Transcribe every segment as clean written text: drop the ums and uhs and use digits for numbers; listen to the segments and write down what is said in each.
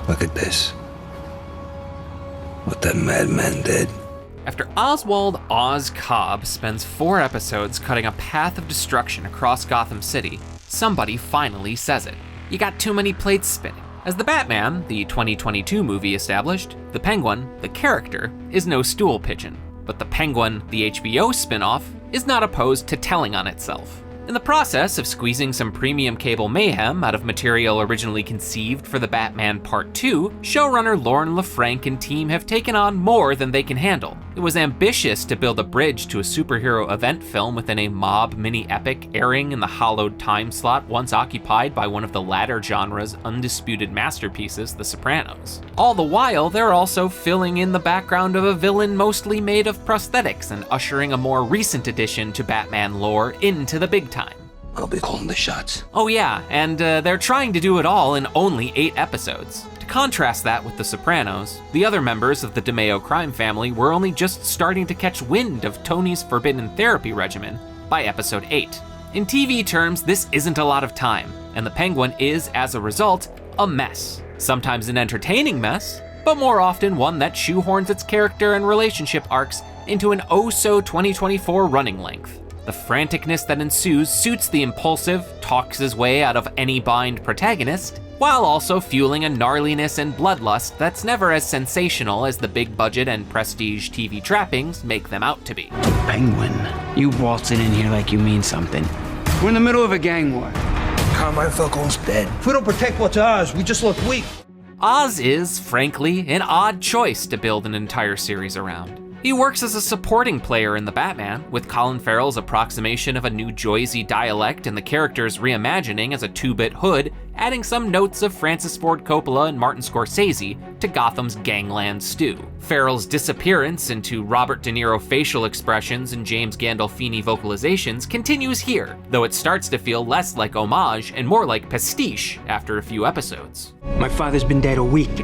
Look at this. What that madman did. After Oswald Oz Cobb spends 4 episodes cutting a path of destruction across Gotham City, somebody finally says it. You got too many plates spinning. As the Batman, the 2022 movie established, the Penguin, the character, is no stool pigeon. But the Penguin, the HBO spin-off, is not opposed to telling on itself. In the process of squeezing some premium cable mayhem out of material originally conceived for the Batman Part 2, showrunner Lauren LaFranc and team have taken on more than they can handle. It was ambitious to build a bridge to a superhero event film within a mob mini-epic airing in the hallowed time slot once occupied by one of the latter genre's undisputed masterpieces, The Sopranos. All the while, they're also filling in the background of a villain mostly made of prosthetics and ushering a more recent addition to Batman lore into the big time. I'll be calling the shots. Oh yeah, and they're trying to do it all in only 8 episodes. To contrast that with The Sopranos, the other members of the DeMeo crime family were only just starting to catch wind of Tony's forbidden therapy regimen by episode 8. In TV terms, this isn't a lot of time, and the Penguin is, as a result, a mess. Sometimes an entertaining mess, but more often one that shoehorns its character and relationship arcs into an oh-so-2024 running length. The franticness that ensues suits the impulsive, talks his way out of any bind protagonist, while also fueling a gnarliness and bloodlust that's never as sensational as the big budget and prestige TV trappings make them out to be. Penguin, you waltzing in here like you mean something. We're in the middle of a gang war. Carmine Falcone's dead. If we don't protect what's ours, we just look weak. Oz is, frankly, an odd choice to build an entire series around. He works as a supporting player in The Batman, with Colin Farrell's approximation of a New Jersey dialect and the character's reimagining as a 2-bit hood, adding some notes of Francis Ford Coppola and Martin Scorsese to Gotham's gangland stew. Farrell's disappearance into Robert De Niro facial expressions and James Gandolfini vocalizations continues here, though it starts to feel less like homage and more like pastiche after a few episodes. My father's been dead a week.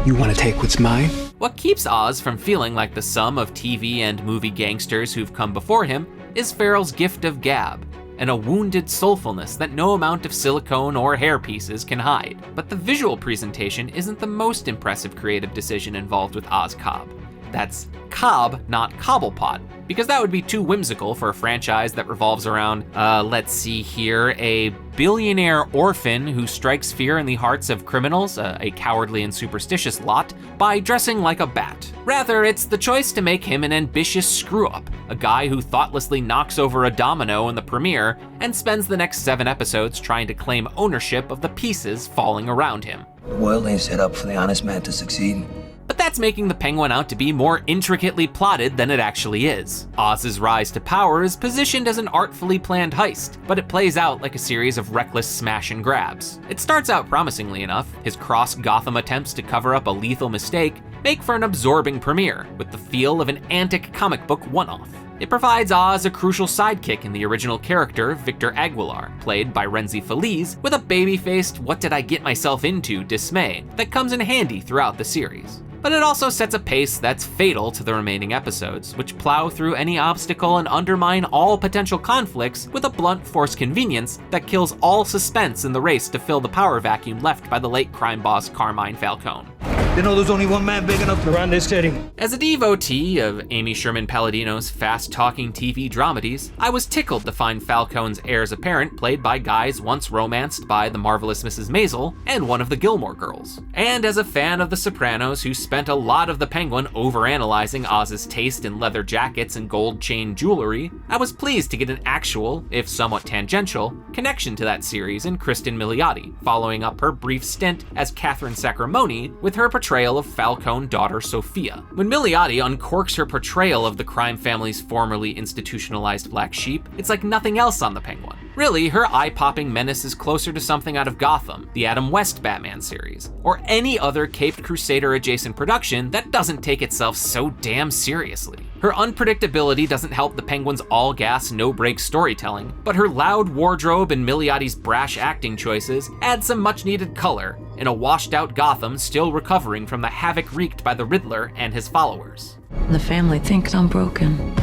You want to take what's mine? What keeps Oz from feeling like the sum of TV and movie gangsters who've come before him is Farrell's gift of gab, and a wounded soulfulness that no amount of silicone or hair pieces can hide. But the visual presentation isn't the most impressive creative decision involved with Oz Cobb. That's Cobb, not Cobblepot, because that would be too whimsical for a franchise that revolves around, let's see here, a billionaire orphan who strikes fear in the hearts of criminals, a cowardly and superstitious lot, by dressing like a bat. Rather, it's the choice to make him an ambitious screw-up, a guy who thoughtlessly knocks over a domino in the premiere and spends the next 7 episodes trying to claim ownership of the pieces falling around him. The world ain't set up for the honest man to succeed. But that's making the Penguin out to be more intricately plotted than it actually is. Oz's rise to power is positioned as an artfully planned heist, but it plays out like a series of reckless smash and grabs. It starts out promisingly enough. His cross-Gotham attempts to cover up a lethal mistake make for an absorbing premiere, with the feel of an antic comic book one-off. It provides Oz a crucial sidekick in the original character, Victor Aguilar, played by Renzi Feliz, with a baby-faced what-did-I-get-myself-into dismay that comes in handy throughout the series. But it also sets a pace that's fatal to the remaining episodes, which plow through any obstacle and undermine all potential conflicts with a blunt force convenience that kills all suspense in the race to fill the power vacuum left by the late crime boss Carmine Falcone. They know there's only one man big enough to run this city. As a devotee of Amy Sherman Palladino's fast-talking TV dramedies, I was tickled to find Falcone's heirs apparent played by guys once romanced by the marvelous Mrs. Maisel and one of the Gilmore Girls. And as a fan of The Sopranos who spent a lot of the Penguin overanalyzing Oz's taste in leather jackets and gold chain jewelry, I was pleased to get an actual, if somewhat tangential, connection to that series in Cristin Milioti, following up her brief stint as Catherine Sacramone with her portrayal of Falcone daughter Sofia. When Milioti uncorks her portrayal of the crime family's formerly institutionalized black sheep, it's like nothing else on the Penguin. Really, her eye-popping menace is closer to something out of Gotham, the Adam West Batman series, or any other Caped Crusader adjacent production that doesn't take itself so damn seriously. Her unpredictability doesn't help the Penguin's all-gas, no-break storytelling, but her loud wardrobe and Milioti's brash acting choices add some much-needed color in a washed-out Gotham still recovering from the havoc wreaked by the Riddler and his followers. The family thinks I'm broken.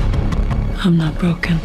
I'm not broken.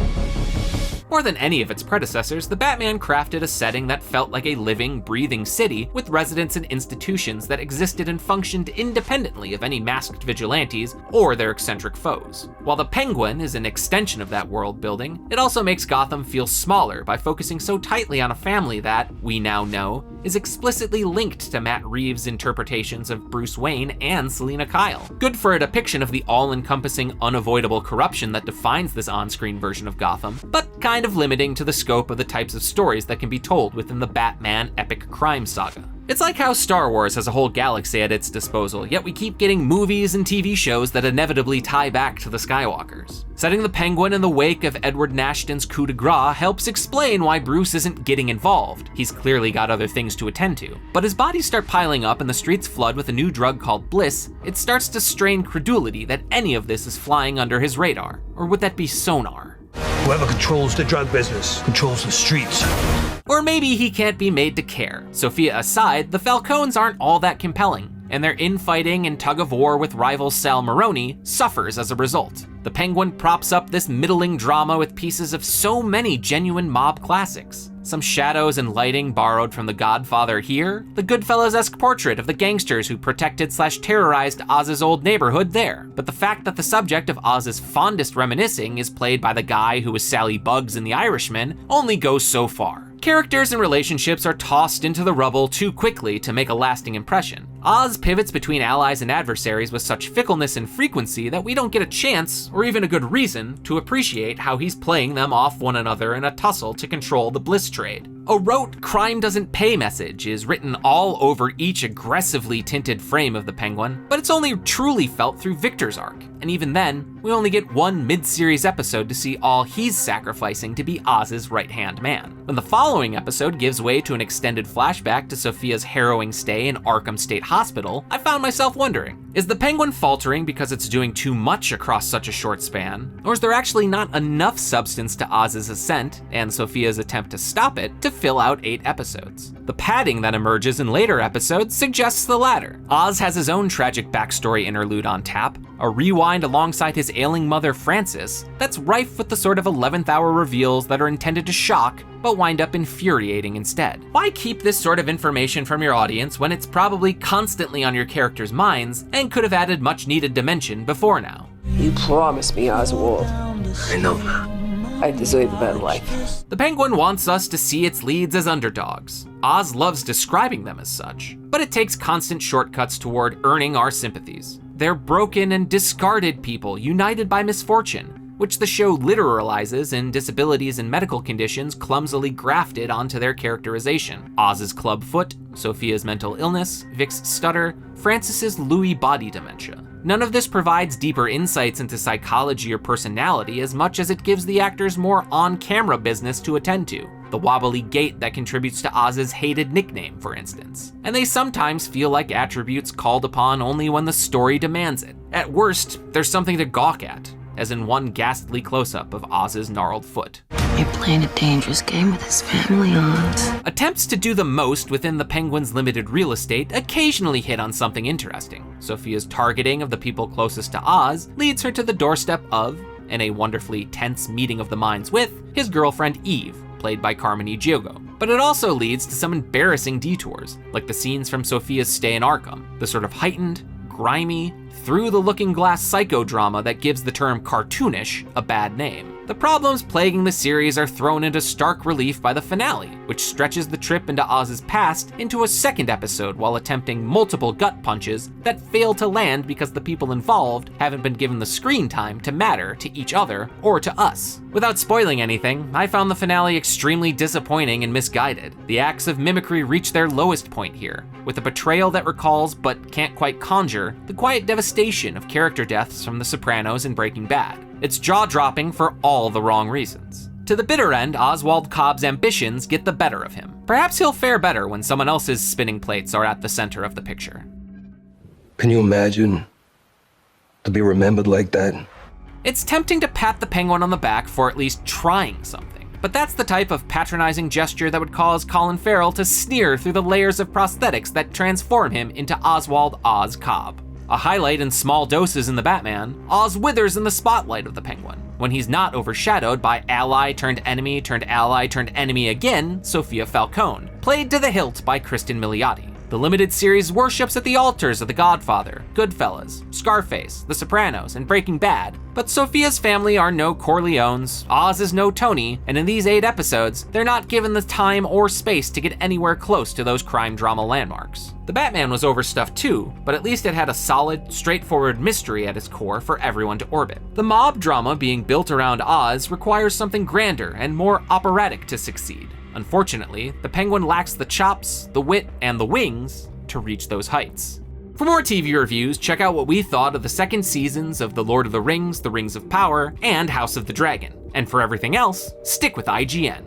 More than any of its predecessors, the Batman crafted a setting that felt like a living, breathing city with residents and institutions that existed and functioned independently of any masked vigilantes or their eccentric foes. While the Penguin is an extension of that world building, it also makes Gotham feel smaller by focusing so tightly on a family that, we now know, is explicitly linked to Matt Reeves' interpretations of Bruce Wayne and Selina Kyle. Good for a depiction of the all-encompassing, unavoidable corruption that defines this on-screen version of Gotham, but kind of limiting to the scope of the types of stories that can be told within the Batman epic crime saga. It's like how Star Wars has a whole galaxy at its disposal, yet we keep getting movies and TV shows that inevitably tie back to the Skywalkers. Setting the Penguin in the wake of Edward Nashton's coup de grace helps explain why Bruce isn't getting involved. He's clearly got other things to attend to. But as bodies start piling up and the streets flood with a new drug called Bliss, it starts to strain credulity that any of this is flying under his radar. Or would that be sonar? Whoever controls the drug business controls the streets. Or maybe he can't be made to care. Sofia aside, the Falcones aren't all that compelling, and their infighting and tug-of-war with rival Sal Maroni suffers as a result. The Penguin props up this middling drama with pieces of so many genuine mob classics. Some shadows and lighting borrowed from The Godfather here, the Goodfellas-esque portrait of the gangsters who protected/terrorized Oz's old neighborhood there. But the fact that the subject of Oz's fondest reminiscing is played by the guy who was Sally Bugs in The Irishman only goes so far. Characters and relationships are tossed into the rubble too quickly to make a lasting impression. Oz pivots between allies and adversaries with such fickleness and frequency that we don't get a chance, or even a good reason, to appreciate how he's playing them off one another in a tussle to control the Bliss trade. A rote crime doesn't pay message is written all over each aggressively tinted frame of the Penguin, but it's only truly felt through Victor's arc, and even then, we only get one mid-series episode to see all he's sacrificing to be Oz's right-hand man. When the following episode gives way to an extended flashback to Sophia's harrowing stay in Arkham State Hospital, I found myself wondering, is the Penguin faltering because it's doing too much across such a short span? Or is there actually not enough substance to Oz's ascent, and Sophia's attempt to stop it, to fill out 8 episodes? The padding that emerges in later episodes suggests the latter. Oz has his own tragic backstory interlude on tap, a rewind alongside his ailing mother Frances that's rife with the sort of 11th hour reveals that are intended to shock, but wind up infuriating instead. Why keep this sort of information from your audience when it's probably constantly on your characters' minds and could have added much needed dimension before now? You promised me, Oswald. I know, ma. I deserve a better life. The Penguin wants us to see its leads as underdogs. Oz loves describing them as such, but it takes constant shortcuts toward earning our sympathies. They're broken and discarded people united by misfortune, which the show literalizes in disabilities and medical conditions clumsily grafted onto their characterization. Oz's club foot, Sophia's mental illness, Vic's stutter, Frances's Lewy body dementia. None of this provides deeper insights into psychology or personality as much as it gives the actors more on-camera business to attend to. The wobbly gait that contributes to Oz's hated nickname, for instance. And they sometimes feel like attributes called upon only when the story demands it. At worst, there's something to gawk at, as in one ghastly close-up of Oz's gnarled foot. You're playing a dangerous game with his family, Oz. Attempts to do the most within the Penguin's limited real estate occasionally hit on something interesting. Sophia's targeting of the people closest to Oz leads her to the doorstep of, and a wonderfully tense meeting of the minds with, his girlfriend Eve, played by Carmen Ejogo. But it also leads to some embarrassing detours, like the scenes from Sophia's stay in Arkham, the sort of heightened, grimy, through-the-looking-glass psychodrama that gives the term cartoonish a bad name. The problems plaguing the series are thrown into stark relief by the finale, which stretches the trip into Oz's past into a second episode while attempting multiple gut punches that fail to land because the people involved haven't been given the screen time to matter to each other or to us. Without spoiling anything, I found the finale extremely disappointing and misguided. The acts of mimicry reach their lowest point here, with a betrayal that recalls, but can't quite conjure, the quiet devastation of character deaths from The Sopranos and Breaking Bad. It's jaw-dropping for all the wrong reasons. To the bitter end, Oswald Cobb's ambitions get the better of him. Perhaps he'll fare better when someone else's spinning plates are at the center of the picture. Can you imagine to be remembered like that? It's tempting to pat the Penguin on the back for at least trying something, but that's the type of patronizing gesture that would cause Colin Farrell to sneer through the layers of prosthetics that transform him into Oswald Oz Cobb. A highlight in small doses in The Batman, Oz withers in the spotlight of the Penguin. when he's not overshadowed by ally turned enemy turned ally turned enemy again, Sofia Falcone, played to the hilt by Cristin Milioti. The limited series worships at the altars of The Godfather, Goodfellas, Scarface, The Sopranos, and Breaking Bad, but Sofia's family are no Corleones, Oz is no Tony, and in these 8 episodes, they're not given the time or space to get anywhere close to those crime drama landmarks. The Batman was overstuffed too, but at least it had a solid, straightforward mystery at its core for everyone to orbit. The mob drama being built around Oz requires something grander and more operatic to succeed. Unfortunately, the Penguin lacks the chops, the wit, and the wings to reach those heights. For more TV reviews, check out what we thought of the second seasons of The Lord of the Rings of Power, and House of the Dragon. And for everything else, stick with IGN.